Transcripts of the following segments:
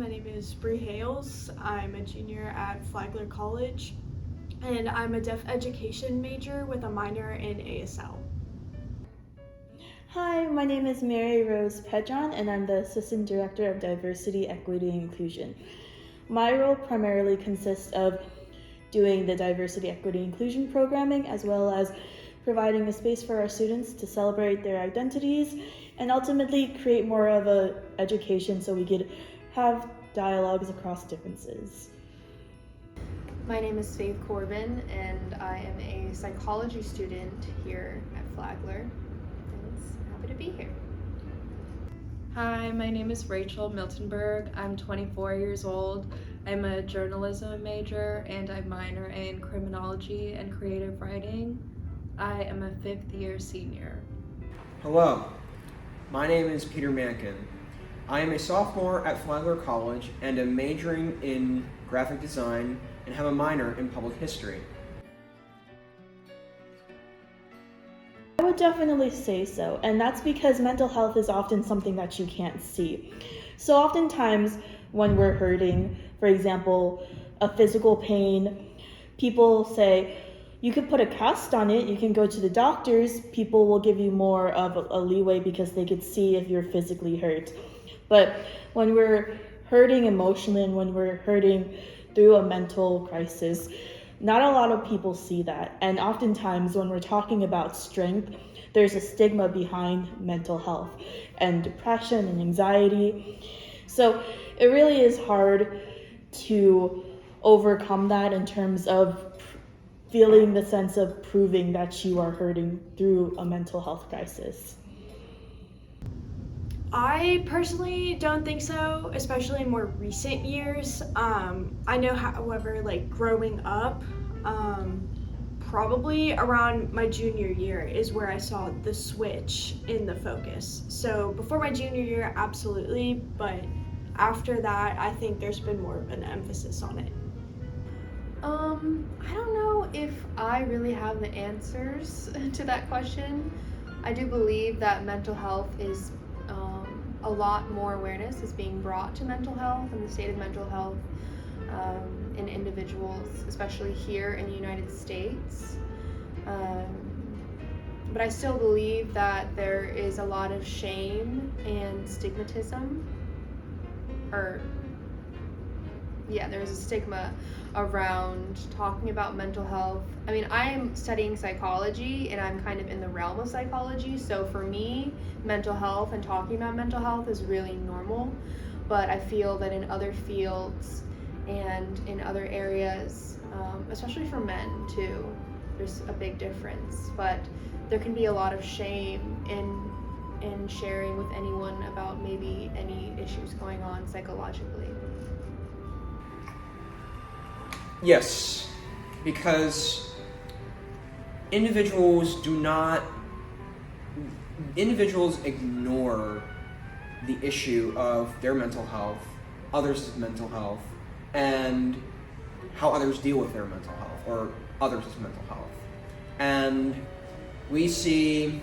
my name is Bree Hales. I'm a junior at Flagler College, and I'm a deaf education major with a minor in ASL. Hi, my name is Mary Rose Pedron, and I'm the Assistant Director of Diversity, Equity, and Inclusion. My role primarily consists of doing the diversity, equity, inclusion programming, as well as providing a space for our students to celebrate their identities and ultimately create more of a education so we could have dialogues across differences. My name is Faith Corbin, and I am a psychology student here at Flagler. And happy to be here. Hi, my name is Rachel Miltenberg. I'm 24 years old. I'm a journalism major and I minor in criminology and creative writing. I am a 5th year senior. Hello, my name is Peter Mankin. I am a sophomore at Flagler College and am majoring in graphic design and have a minor in public history. I would definitely say so, and that's because mental health is often something that you can't see. So oftentimes when we're hurting, for example, a physical pain, people say, you could put a cast on it, you can go to the doctors, people will give you more of a leeway because they could see if you're physically hurt. But when we're hurting emotionally and when we're hurting through a mental crisis, not a lot of people see that. And oftentimes when we're talking about strength, there's a stigma behind mental health and depression and anxiety. So it really is hard to overcome that in terms of feeling the sense of proving that you are hurting through a mental health crisis. I personally don't think so, especially in more recent years. I know, however, like growing up, probably around my junior year is where I saw the switch in the focus. So before my junior year, absolutely, but after that, I think there's been more of an emphasis on it. I don't know if I really have the answers to that question. I do believe that mental health is a lot more awareness is being brought to mental health and the state of mental health in individuals, especially here in the United States. But I still believe that there is a lot of shame and stigmatism, there's a stigma around talking about mental health. I mean, I'm studying psychology and I'm kind of in the realm of psychology, so for me, mental health and talking about mental health is really normal, but I feel that in other fields and in other areas, especially for men too, there's a big difference, but there can be a lot of shame in sharing with anyone about maybe any issues going on psychologically. Yes, because individuals ignore the issue of their mental health, others' mental health, and how others deal with their mental health or others' mental health. And we see,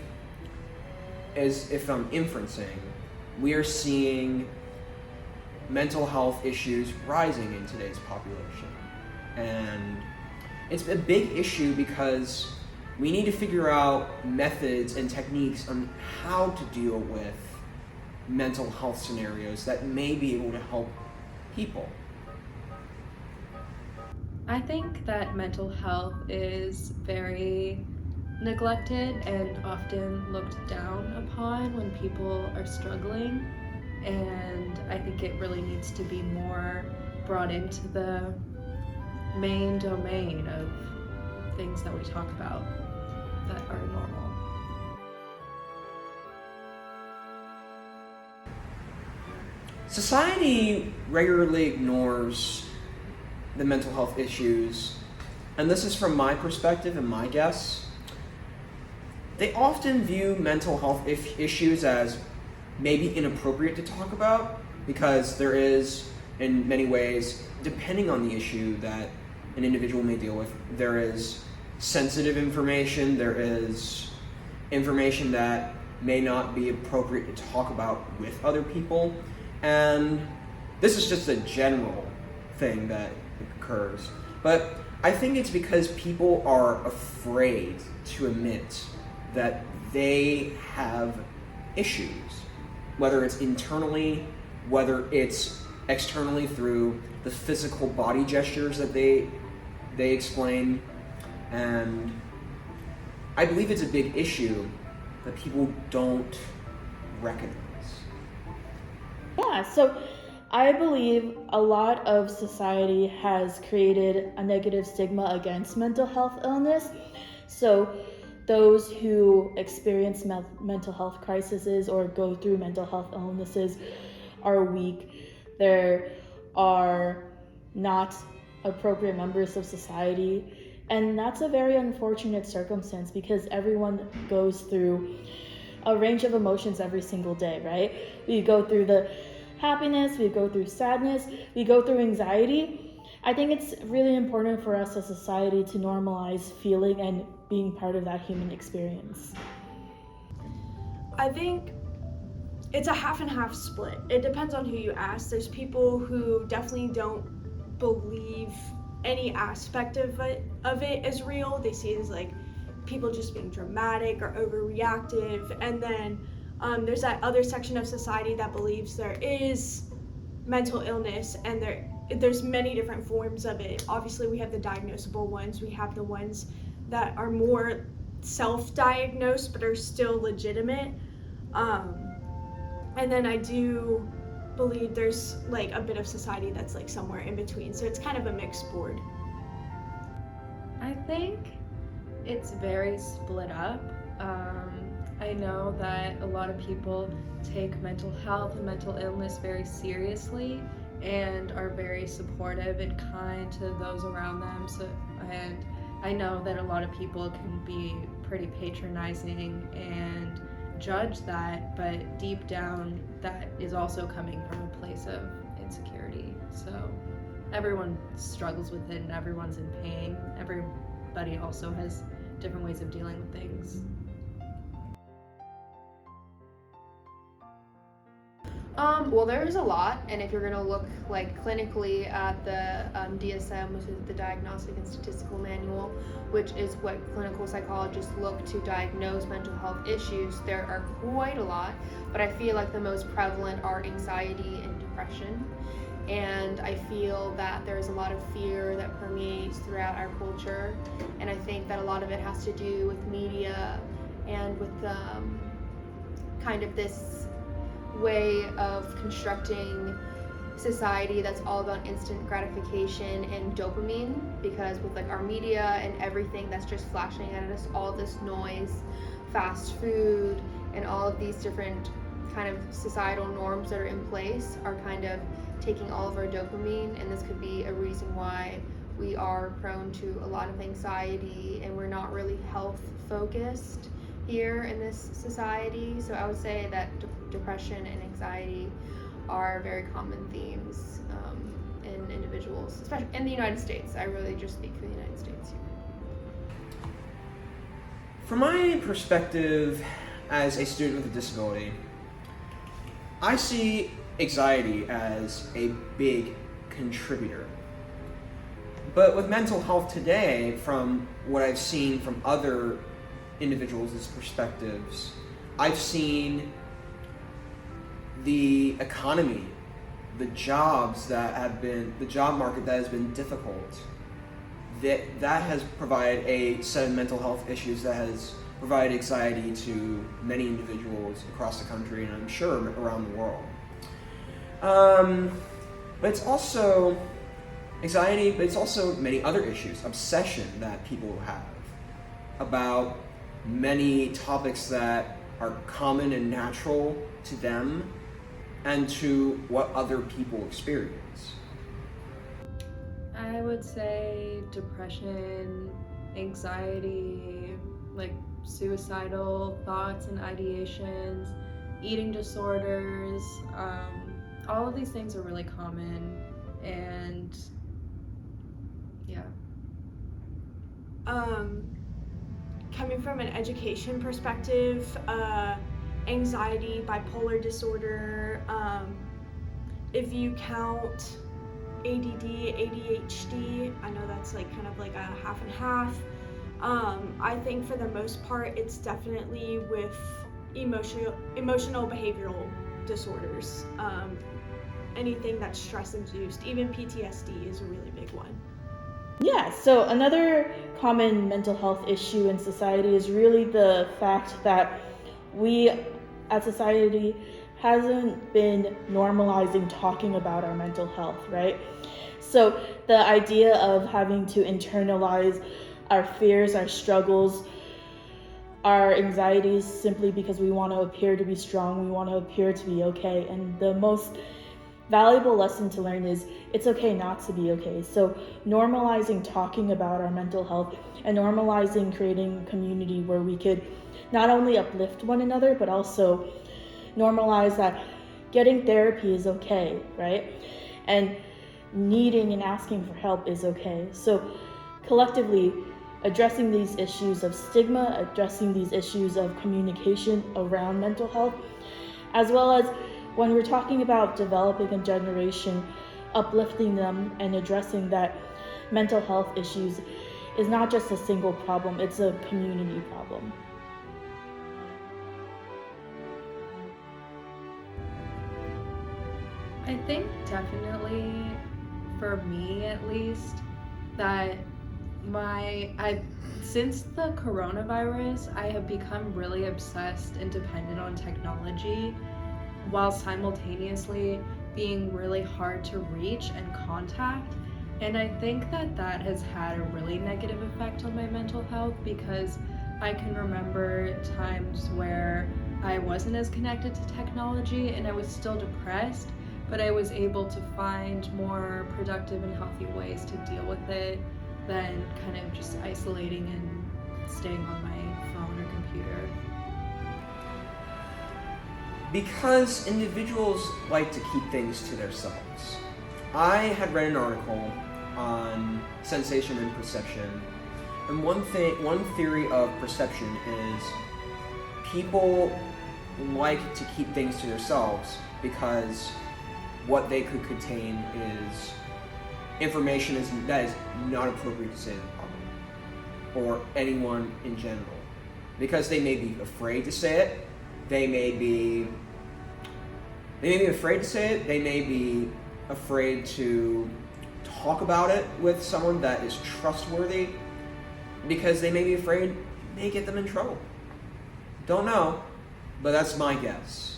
as if I'm inferencing, we are seeing mental health issues rising in today's population. And it's a big issue because we need to figure out methods and techniques on how to deal with mental health scenarios that may be able to help people. I think that mental health is very neglected and often looked down upon when people are struggling, and I think it really needs to be more brought into the main domain of things that we talk about that are normal. Society regularly ignores the mental health issues, and this is from my perspective and my guess. They often view mental health issues as maybe inappropriate to talk about because there is, in many ways, depending on the issue that an individual may deal with, there is sensitive information, there is information that may not be appropriate to talk about with other people, and this is just a general thing that occurs, but I think it's because people are afraid to admit that they have issues, whether it's internally, whether it's externally through the physical body gestures that they explain. And I believe it's a big issue that people don't recognize. Yeah, so I believe a lot of society has created a negative stigma against mental health illness. So those who experience mental health crises or go through mental health illnesses are weak. There are not appropriate members of society. And that's a very unfortunate circumstance because everyone goes through a range of emotions every single day, right? We go through the happiness, we go through sadness, we go through anxiety. I think it's really important for us as a society to normalize feeling and being part of that human experience. I think it's a half and half split. It depends on who you ask. There's people who definitely don't believe any aspect of it as real. They see it as like people just being dramatic or overreactive. And then there's that other section of society that believes there is mental illness and there's many different forms of it. Obviously, we have the diagnosable ones. We have the ones that are more self-diagnosed but are still legitimate. And then I do believe there's like a bit of society that's like somewhere in between. So it's kind of a mixed board. I think it's very split up. I know that a lot of people take mental health and mental illness very seriously and are very supportive and kind to those around them. And I know that a lot of people can be pretty patronizing and judge that, but deep down that is also coming from a place of insecurity. So everyone struggles with it and everyone's in pain. Everybody also has different ways of dealing with things. Well, there's a lot, and if you're going to look like clinically at the DSM, which is the Diagnostic and Statistical Manual, which is what clinical psychologists look to diagnose mental health issues, there are quite a lot, but I feel like the most prevalent are anxiety and depression. And I feel that there's a lot of fear that permeates throughout our culture, and I think that a lot of it has to do with media and with kind of this way of constructing society that's all about instant gratification and dopamine, because with like our media and everything that's just flashing at us, all this noise, fast food, and all of these different kind of societal norms that are in place are kind of taking all of our dopamine, and this could be a reason why we are prone to a lot of anxiety and we're not really health focused here in this society. So I would say that depression and anxiety are very common themes in individuals, especially in the United States. I really just speak for the United States here. From my perspective as a student with a disability, I see anxiety as a big contributor. But with mental health today, from what I've seen from other individuals' perspectives, I've seen the economy, the job market that has been difficult, that has provided a set of mental health issues that has provided anxiety to many individuals across the country, and I'm sure around the world. But it's also anxiety, but it's also many other issues, obsession that people have about many topics that are common and natural to them and to what other people experience. I would say depression, anxiety, like suicidal thoughts and ideations, eating disorders, all of these things are really common, and yeah. Coming from an education perspective, anxiety, bipolar disorder, if you count ADD, ADHD, I know that's like kind of like a half and half. I think for the most part, it's definitely with emotional behavioral disorders. Anything that's stress induced, even PTSD is a really big one. Yeah, so another common mental health issue in society is really the fact that we as society hasn't been normalizing talking about our mental health, right? So the idea of having to internalize our fears, our struggles, our anxieties simply because we want to appear to be strong, we want to appear to be okay. And the most valuable lesson to learn is it's okay not to be okay. So normalizing talking about our mental health and normalizing creating a community where we could not only uplift one another, but also normalize that getting therapy is okay, right? And needing and asking for help is okay. So collectively, addressing these issues of stigma, addressing these issues of communication around mental health, as well as when we're talking about developing a generation, uplifting them and addressing that mental health issues is not just a single problem, it's a community problem. I think definitely, for me at least, that since the coronavirus, I have become really obsessed and dependent on technology, while simultaneously being really hard to reach and contact. And I think that has had a really negative effect on my mental health, because I can remember times where I wasn't as connected to technology and I was still depressed, but I was able to find more productive and healthy ways to deal with it than kind of just isolating and staying on my phone or computer. Because individuals like to keep things to themselves. I had read an article on sensation and perception, and one theory of perception is people like to keep things to themselves because what they could contain is information that is not appropriate to say to the public or anyone in general, because they may be afraid to say it. They may be afraid to say it. They may be afraid to talk about it with someone that is trustworthy, because they may be afraid it may get them in trouble. Don't know, but that's my guess.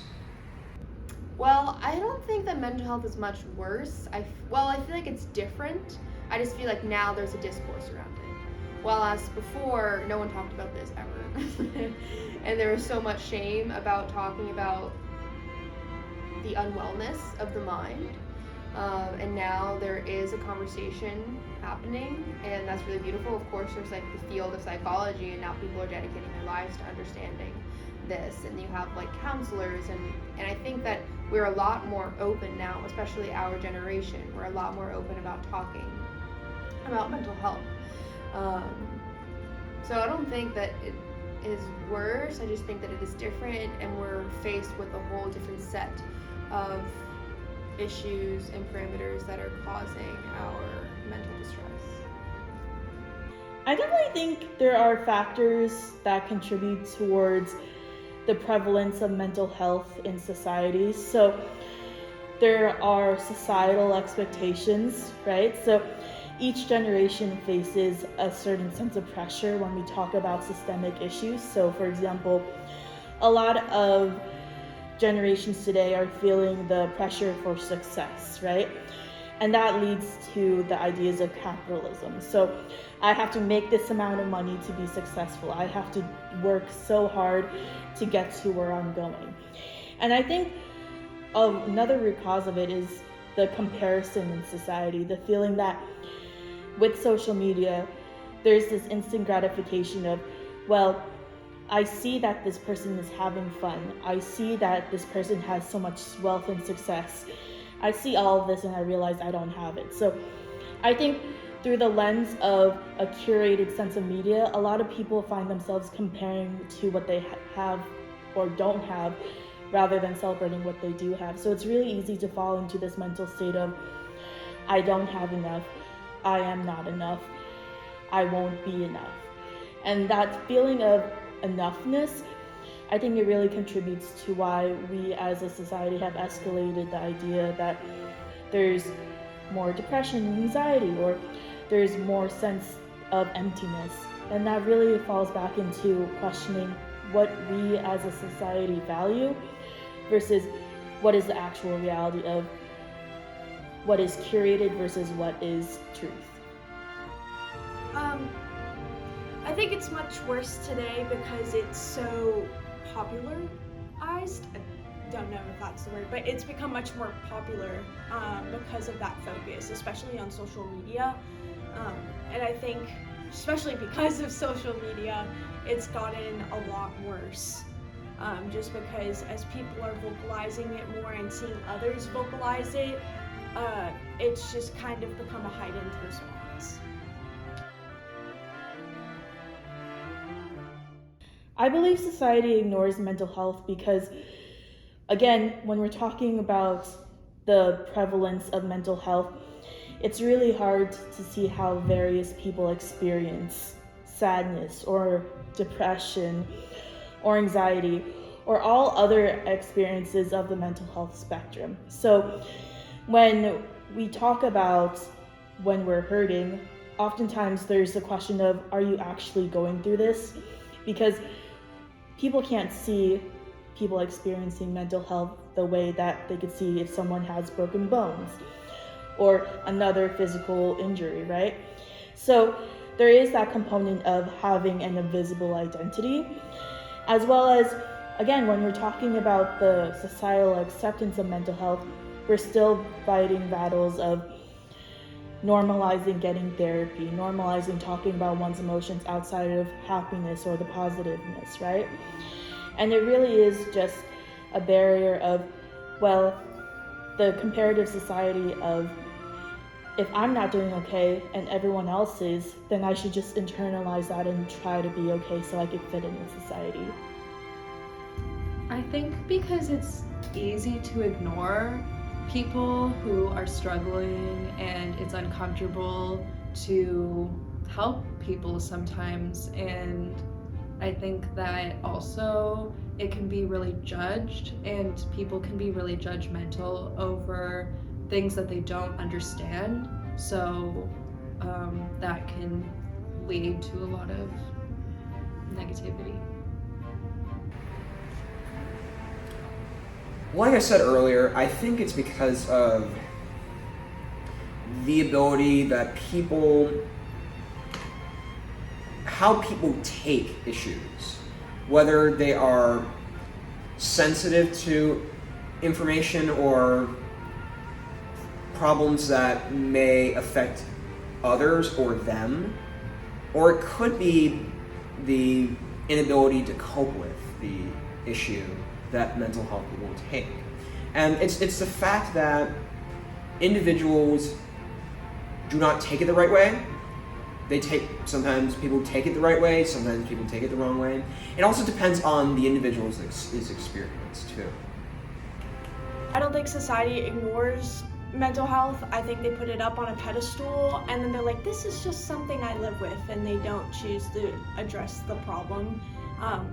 Well, I don't think that mental health is much worse. I feel like it's different. I just feel like now there's a discourse around it. While as before, no one talked about this ever. And there was so much shame about talking about the unwellness of the mind. And now there is a conversation happening, and that's really beautiful. Of course, there's like the field of psychology, and now people are dedicating their lives to understanding this, and you have like counselors, and I think that we're a lot more open now, especially our generation. We're a lot more open about talking about mental health. So I don't think that it is worse. I just think that it is different, and we're faced with a whole different set of issues and parameters that are causing our mental distress. I definitely think there are factors that contribute towards the prevalence of mental health in society. So there are societal expectations, right? So each generation faces a certain sense of pressure when we talk about systemic issues. So for example, a lot of generations today are feeling the pressure for success, right? And that leads to the ideas of capitalism. So I have to make this amount of money to be successful. I have to work so hard to get to where I'm going. And I think another root cause of it is the comparison in society, the feeling that with social media, there's this instant gratification of, well, I see that this person is having fun. I see that this person has so much wealth and success. I see all of this and I realize I don't have it. So I think through the lens of a curated sense of media, a lot of people find themselves comparing to what they have or don't have rather than celebrating what they do have. So it's really easy to fall into this mental state of, I don't have enough, I am not enough, I won't be enough. And that feeling of enoughness, I think it really contributes to why we as a society have escalated the idea that there's more depression and anxiety, or there's more sense of emptiness. And that really falls back into questioning what we as a society value versus what is the actual reality of what is curated versus what is truth. I think it's much worse today because it's so popularized. I don't know if that's the word, but it's become much more popular because of that focus, especially on social media. And I think, especially because of social media, it's gotten a lot worse. Just because as people are vocalizing it more and seeing others vocalize it, it's just kind of become a heightened response. I believe society ignores mental health because, again, when we're talking about the prevalence of mental health, it's really hard to see how various people experience sadness or depression or anxiety or all other experiences of the mental health spectrum. So when we talk about when we're hurting, oftentimes there's the question of, are you actually going through this? Because people can't see people experiencing mental health the way that they could see if someone has broken bones or another physical injury, right? So there is that component of having an invisible identity, as well as, again, when we're talking about the societal acceptance of mental health, we're still fighting battles of normalizing getting therapy, normalizing talking about one's emotions outside of happiness or the positiveness, right? And it really is just a barrier of, well, the comparative society of, if I'm not doing okay and everyone else is, then I should just internalize that and try to be okay so I can fit in with society. I think because it's easy to ignore people who are struggling and it's uncomfortable to help people sometimes, and I think that also it can be really judged and people can be really judgmental over things that they don't understand, so that can lead to a lot of negativity. Like I said earlier, I think it's because of the ability that how people take issues, whether they are sensitive to information or problems that may affect others or them, or it could be the inability to cope with the issue that mental health people take. And it's the fact that individuals do not take it the right way. Sometimes people take it the right way, sometimes people take it the wrong way. It also depends on the individual's experience too. I don't think society ignores mental health. I think they put it up on a pedestal and then they're like, this is just something I live with, and they don't choose to address the problem.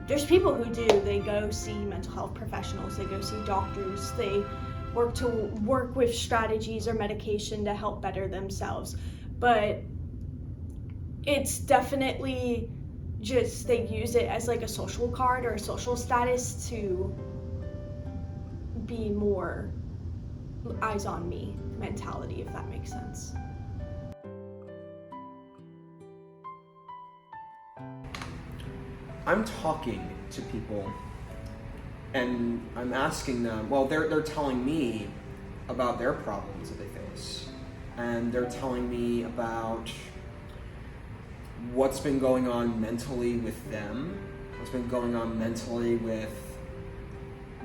There's people who do. They go see mental health professionals, they go see doctors, they work with strategies or medication to help better themselves. But it's definitely just they use it as like a social card or a social status to be more eyes on me mentality, if that makes sense. I'm talking to people and I'm asking them, well, they're telling me about their problems that they face, and they're telling me about what's been going on mentally with them, what's been going on mentally with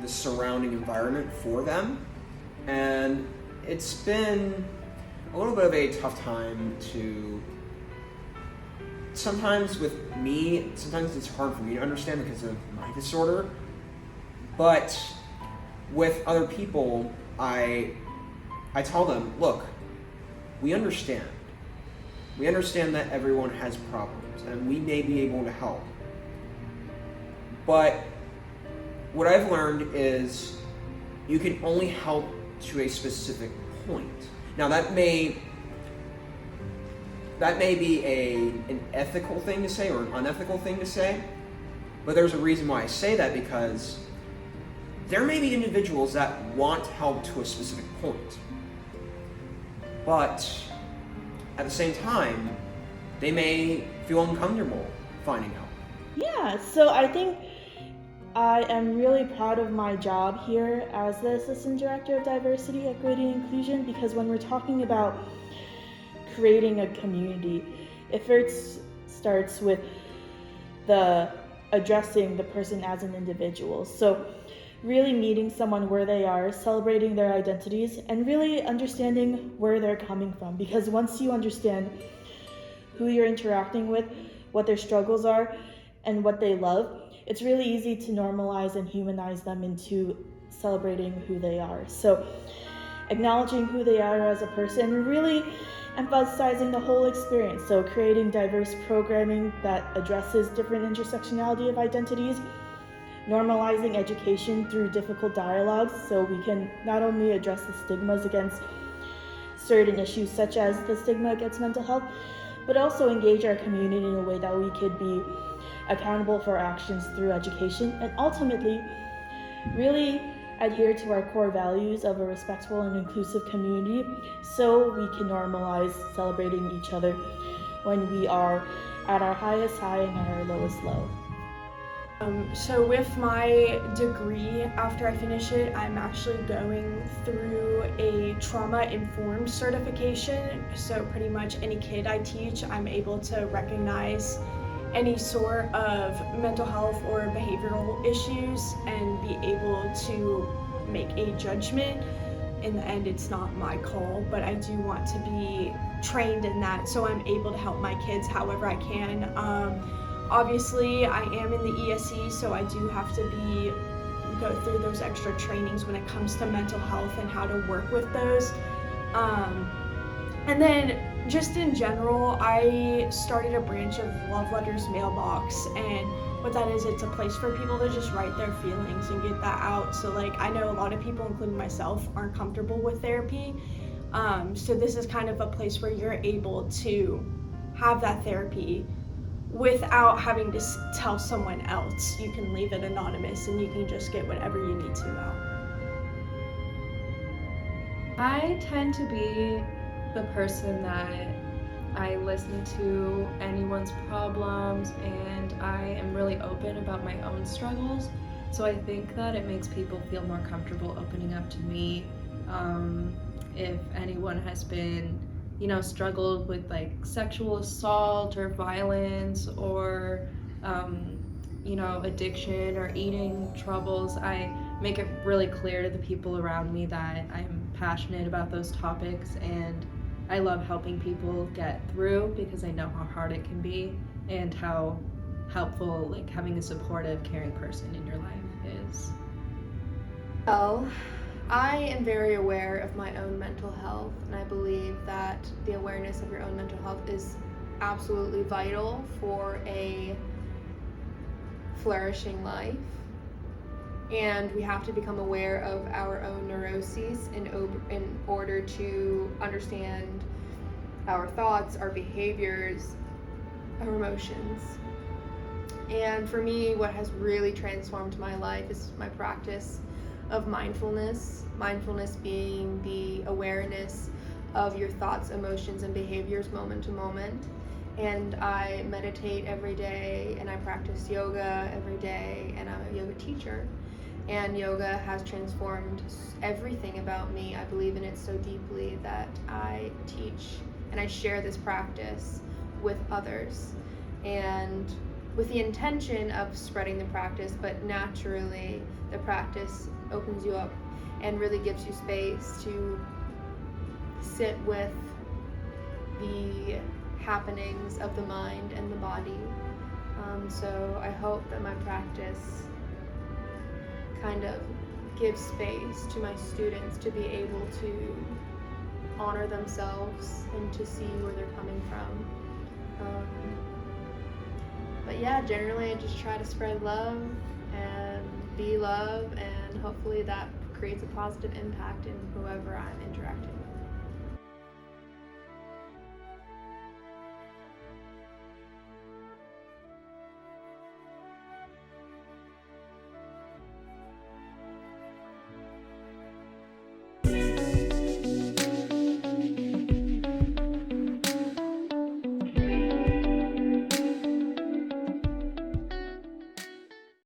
the surrounding environment for them. And it's been a little bit of a tough time to, sometimes with me, sometimes it's hard for me to understand because of my disorder, but with other people, I tell them, look, we understand. We understand that everyone has problems, and we may be able to help. But what I've learned is you can only help to a specific point. Now that may be an ethical thing to say or an unethical thing to say, but there's a reason why I say that, because there may be individuals that want help to a specific point, but at the same time, they may feel uncomfortable finding help. Yeah, so I think I am really proud of my job here as the Assistant Director of Diversity, Equity, and Inclusion, because when we're talking about creating a community, it first starts with addressing the person as an individual. So really meeting someone where they are, celebrating their identities, and really understanding where they're coming from. Because once you understand who you're interacting with, what their struggles are, and what they love, it's really easy to normalize and humanize them into celebrating who they are. So acknowledging who they are as a person, and really emphasizing the whole experience. So creating diverse programming that addresses different intersectionality of identities, normalizing education through difficult dialogues so we can not only address the stigmas against certain issues such as the stigma against mental health, but also engage our community in a way that we could be accountable for our actions through education, and ultimately really adhere to our core values of a respectful and inclusive community so we can normalize celebrating each other when we are at our highest high and at our lowest low. So with my degree, after I finish it, I'm actually going through a trauma-informed certification. So pretty much any kid I teach, I'm able to recognize any sort of mental health or behavioral issues and be able to make a judgment. In the end, it's not my call, but I do want to be trained in that so I'm able to help my kids however I can. Obviously, I am in the ESE, so I do have to go through those extra trainings when it comes to mental health and how to work with those. And then just in general, I started a branch of Love Letters Mailbox, and what that is, it's a place for people to just write their feelings and get that out. So like, I know a lot of people, including myself, aren't comfortable with therapy. So this is kind of a place where you're able to have that therapy without having to tell someone else. You can leave it anonymous and you can just get whatever you need to out. I tend to be the person that I listen to anyone's problems, and I am really open about my own struggles. So I think that it makes people feel more comfortable opening up to me. If anyone has been, struggled with like sexual assault or violence or, addiction or eating troubles, I make it really clear to the people around me that I'm passionate about those topics, and I love helping people get through because I know how hard it can be and how helpful like having a supportive, caring person in your life is. Well, I am very aware of my own mental health, and I believe that the awareness of your own mental health is absolutely vital for a flourishing life. And we have to become aware of our own neuroses in order to understand our thoughts, our behaviors, our emotions. And for me, what has really transformed my life is my practice of mindfulness. Mindfulness being the awareness of your thoughts, emotions, and behaviors moment to moment. And I meditate every day, and I practice yoga every day, and I'm a yoga teacher. And yoga has transformed everything about me. I believe in it so deeply that I teach and I share this practice with others, and with the intention of spreading the practice, but naturally the practice opens you up and really gives you space to sit with the happenings of the mind and the body. So I hope that my practice kind of give space to my students to be able to honor themselves and to see where they're coming from. But yeah, generally I just try to spread love and be love, and hopefully that creates a positive impact in whoever I'm interacting with.